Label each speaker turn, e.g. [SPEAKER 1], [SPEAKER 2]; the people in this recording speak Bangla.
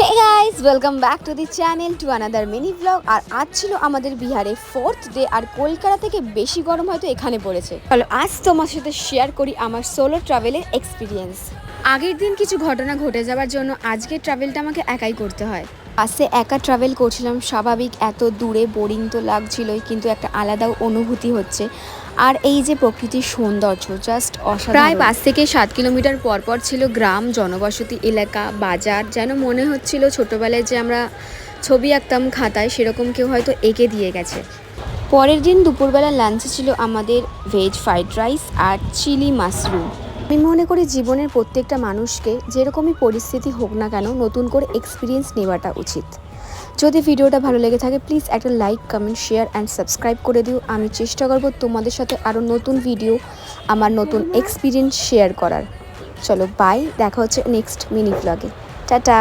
[SPEAKER 1] Hey guys, welcome back to the channel to another mini blog. আর আজ ছিল আমাদের বিহারে 4th ডে, আর কলকাতা থেকে বেশি গরম হয়তো এখানে পড়েছে। চলো আজ তোমার সাথে শেয়ার করি আমার সোলো ট্রাভেলের এক্সপিরিয়েন্স। আগের দিন কিছু ঘটনা ঘটে যাওয়ার জন্য আজকের ট্রাভেলটা আমাকে একাই করতে হয়। বাসে একা ট্রাভেল করছিলাম, স্বাভাবিক, এত দূরে বোরিং তো লাগছিলই, কিন্তু একটা আলাদা অনুভূতি হচ্ছে। আর এই যে প্রকৃতির সৌন্দর্য, জাস্ট অসাধারণ। প্রায় 5 থেকে 7 কিলোমিটার পর পর ছিল গ্রাম, জনবসতি এলাকা, বাজার। যেন মনে হচ্ছিল ছোটোবেলায় যে আমরা ছবি আঁকতাম খাতায়, সেরকম কেউ হয়তো এঁকে দিয়ে গেছে। পরের দিন দুপুরবেলা লাঞ্চে ছিল আমাদের ভেজ ফ্রাইড রাইস আর চিলি মাশরুম। আমি মনে করি জীবনের প্রত্যেকটা মানুষকে যেরকমই পরিস্থিতি হোক না কেন, নতুন করে এক্সপিরিয়েন্স নেওয়াটা উচিত। যদি ভিডিওটা ভালো লেগে থাকে প্লিজ একটা like, comment, share and subscribe করে দিও। আমি চেষ্টা করব তোমাদের সাথে আরও নতুন ভিডিও, আমার নতুন এক্সপিরিয়েন্স শেয়ার করার। চলো বাই, দেখা হচ্ছে নেক্সট মিনি ব্লগে। টাটা।